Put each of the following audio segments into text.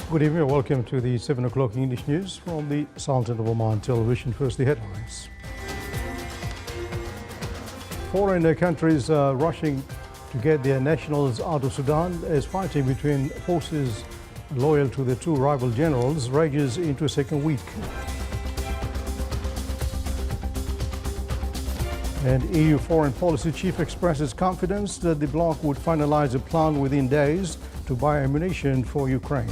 Good evening and welcome to the 7 o'clock English news from the Sultan of Oman television. First, the headlines. Foreign countries are rushing to get their nationals out of Sudan as fighting between forces loyal to the two rival generals rages into a second week. And EU foreign policy chief expresses confidence that the bloc would finalize a plan within days to buy ammunition for Ukraine.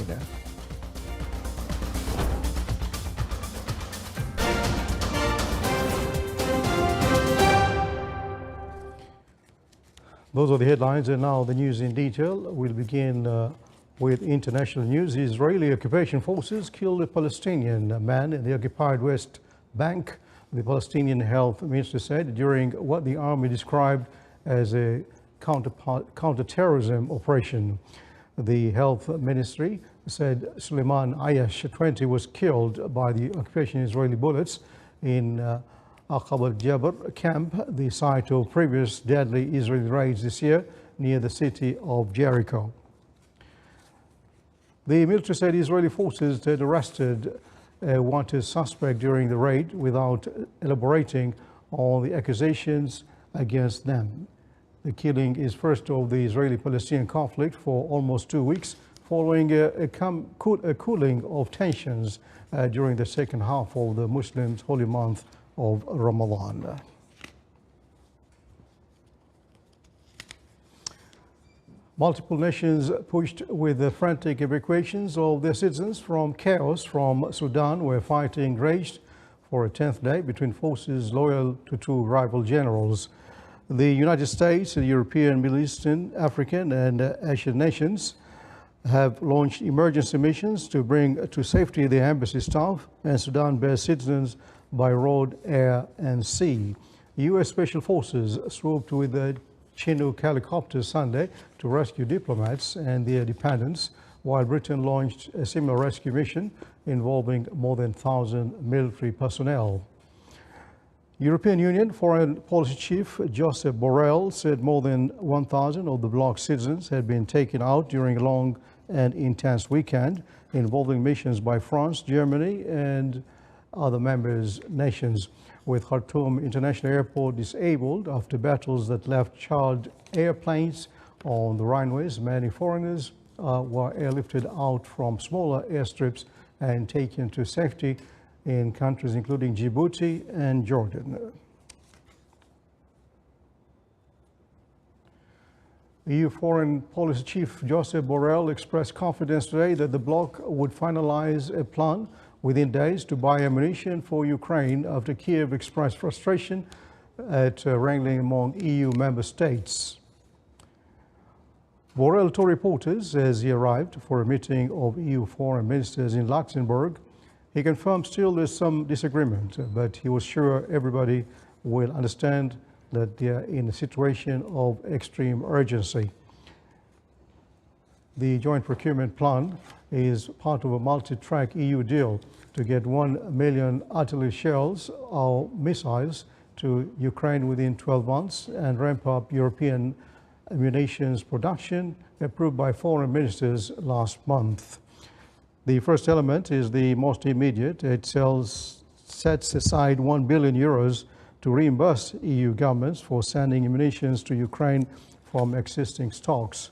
Those are the headlines, and now the news in detail. We'll begin with international news. Israeli occupation forces killed a Palestinian man in the occupied West Bank, the Palestinian health minister said, during what the army described as a counter-terrorism operation. The health ministry said Suleiman Ayash, 20, was killed by the occupation Israeli bullets in Aqab al-Jabr camp, the site of previous deadly Israeli raids this year near the city of Jericho. The military said Israeli forces had arrested a wanted suspect during the raid without elaborating on the accusations against them. The killing is first of the Israeli-Palestinian conflict for almost 2 weeks, following a cooling of tensions during the second half of the Muslims' holy month of Ramadan. Multiple nations pushed with the frantic evacuations of their citizens from chaos from Sudan, where fighting raged for a 10th day between forces loyal to two rival generals. The United States, the European, Middle Eastern, African and Asian nations have launched emergency missions to bring to safety the embassy staff and Sudan-based citizens by road, air and sea. U.S. Special Forces swooped with the Chinook helicopters Sunday to rescue diplomats and their dependents, while Britain launched a similar rescue mission involving more than 1,000 military personnel. European Union Foreign Policy Chief Josep Borrell said more than 1,000 of the bloc's citizens had been taken out during a long and intense weekend involving missions by France, Germany and other members nations, with Khartoum International Airport disabled after battles that left charred airplanes on the runways. Many foreigners were airlifted out from smaller airstrips and taken to safety in countries including Djibouti and Jordan. EU Foreign Policy Chief Josep Borrell expressed confidence today that the bloc would finalize a plan within days to buy ammunition for Ukraine after Kiev expressed frustration at wrangling among EU member states. Borrell told reporters as he arrived for a meeting of EU foreign ministers in Luxembourg. He confirmed still there's some disagreement, but he was sure everybody will understand that they are in a situation of extreme urgency. The joint procurement plan is part of a multi-track EU deal to get 1 million artillery shells or missiles to Ukraine within 12 months and ramp up European munitions production, approved by foreign ministers last month. The first element is the most immediate. It sets aside 1 billion euros to reimburse EU governments for sending munitions to Ukraine from existing stocks.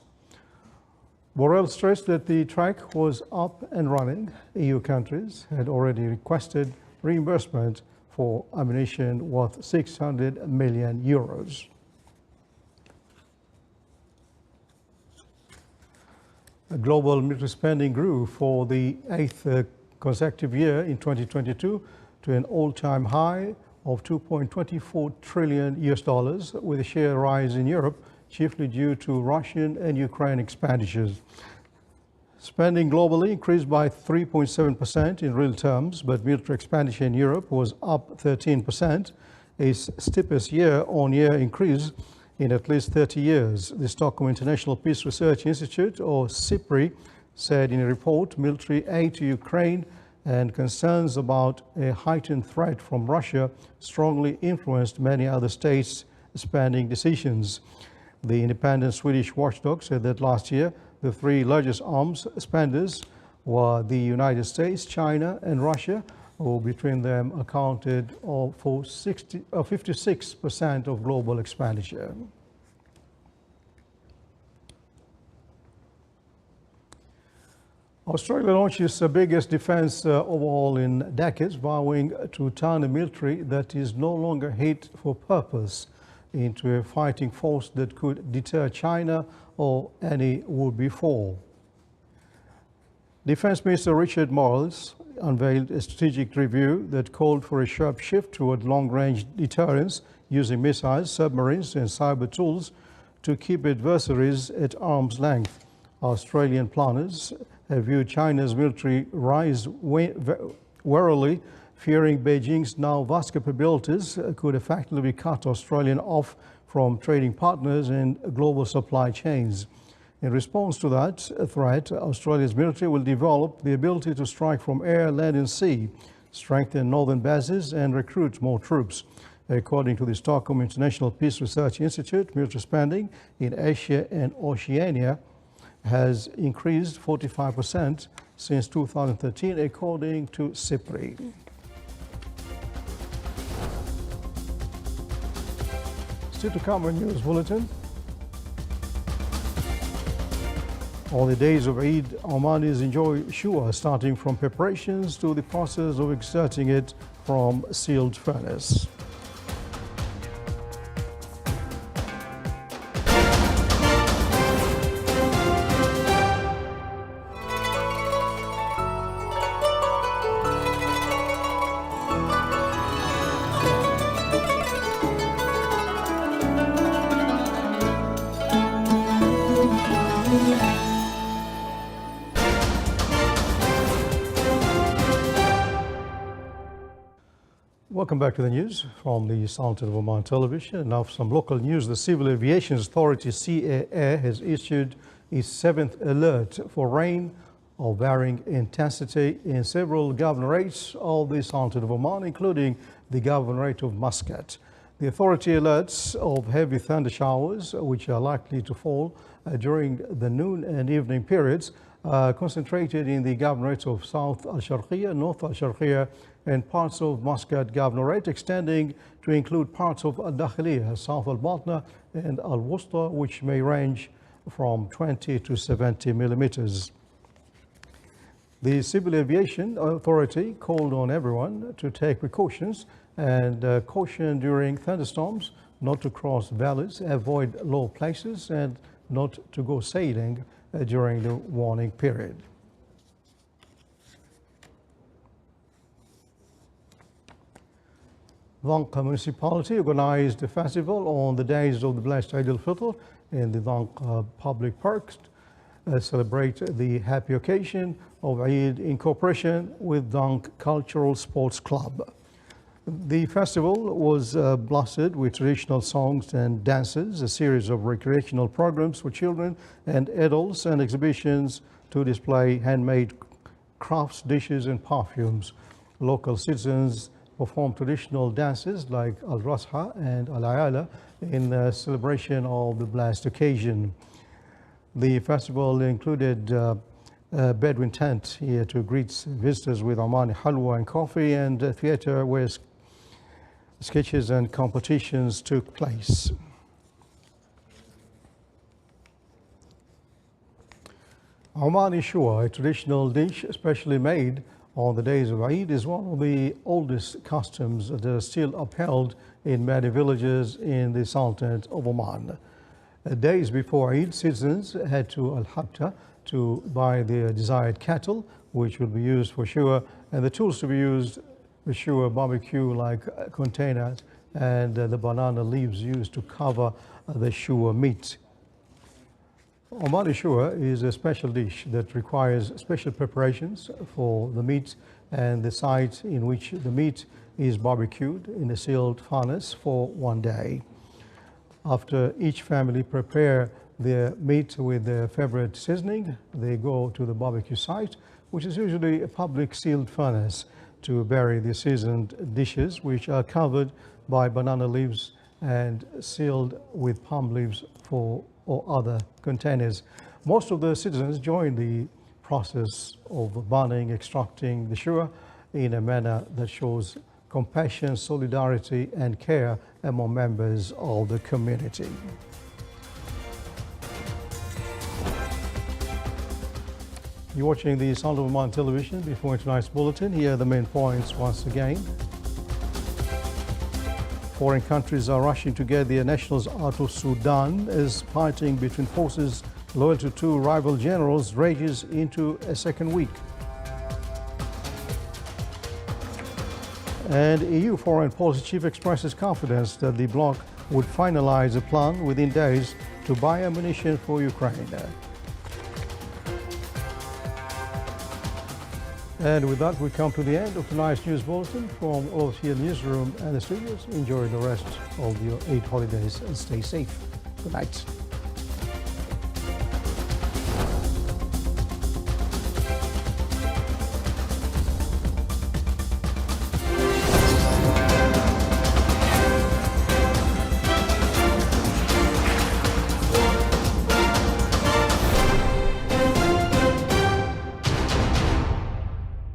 Borrell stressed that the track was up and running. EU countries had already requested reimbursement for ammunition worth 600 million euros. Global military spending grew for the 8th consecutive year in 2022 to an all-time high of $2.24 trillion, with a share rise in Europe, chiefly due to Russian and Ukraine expenditures. Spending globally increased by 3.7% in real terms, but military expenditure in Europe was up 13%, its steepest year-on-year increase in at least 30 years. The Stockholm International Peace Research Institute, or SIPRI, said in a report military aid to Ukraine and concerns about a heightened threat from Russia strongly influenced many other states' spending decisions. The independent Swedish watchdog said that last year, the three largest arms spenders were the United States, China, and Russia, who between them accounted for 56% of global expenditure. Australia launches the biggest defense overhaul in decades, vowing to turn a military that is no longer hit for purpose into a fighting force that could deter China or any would-be foe. Defense Minister Richard Marles unveiled a strategic review that called for a sharp shift toward long-range deterrence using missiles, submarines and cyber tools to keep adversaries at arm's length. Australian planners have viewed China's military rise warily, fearing Beijing's now vast capabilities could effectively cut Australia off from trading partners and global supply chains. In response to that threat, Australia's military will develop the ability to strike from air, land and sea, strengthen northern bases and recruit more troops. According to the Stockholm International Peace Research Institute, military spending in Asia and Oceania has increased 45% since 2013, according to CIPRI. Still to come on News Bulletin. On the days of Eid, Omanis enjoy shua, starting from preparations to the process of exerting it from sealed furnace. Welcome back to the news from the Sultan of Oman Television. Now for some local news. The Civil Aviation Authority CAA has issued its 7th alert for rain of varying intensity in several governorates of the Sultan of Oman, including the governorate of Muscat. The authority alerts of heavy thunder showers, which are likely to fall during the noon and evening periods, concentrated in the governorates of South Al-Sharqiyya, North Al-Sharqiyya, and parts of Muscat Governorate, extending to include parts of Al-Dakhiliyya, South Al-Batna, and Al-Wusta, which may range from 20 to 70 millimeters. The Civil Aviation Authority called on everyone to take precautions and caution during thunderstorms, not to cross valleys, avoid low places, and not to go sailing during the warning period. Dhanqa Municipality organized a festival on the days of the blessed Eid al-Fitr in the Dhanqa public parks to celebrate the happy occasion of Eid in cooperation with Dhanqa Cultural Sports Club. The festival was blasted with traditional songs and dances, a series of recreational programs for children and adults, and exhibitions to display handmade crafts, dishes and perfumes. Local citizens performed traditional dances like Al-Rasha and Al-Ayala in celebration of the blessed occasion. The festival included a Bedouin tent here to greet visitors with Omani halwa and coffee, and a theatre where sketches and competitions took place. Omani shua, a traditional dish specially made on the days of Eid, is one of the oldest customs that are still upheld in many villages in the Sultanate of Oman. Days before Eid, citizens head to Al-Habta to buy their desired cattle, which will be used for shua, and the tools to be used for shua barbecue, like containers and the banana leaves used to cover the shua meat. Omani shua is a special dish that requires special preparations for the meat and the site in which the meat is barbecued in a sealed furnace for one day. After each family prepare their meat with their favorite seasoning, they go to the barbecue site, which is usually a public sealed furnace, to bury the seasoned dishes, which are covered by banana leaves and sealed with palm leaves or other containers. Most of the citizens join the process of burning, extracting the sugar in a manner that shows compassion, solidarity and care among members of the community. You're watching the Sound of Oman television. Before tonight's bulletin, here are the main points once again. Foreign countries are rushing to get their nationals out of Sudan as fighting between forces loyal to two rival generals rages into a second week. And EU Foreign Policy Chief expresses confidence that the bloc would finalize a plan within days to buy ammunition for Ukraine. And with that, we come to the end of tonight's news bulletin. From all of us here in the newsroom and the studios, enjoy the rest of your Eid holidays and stay safe. Good night.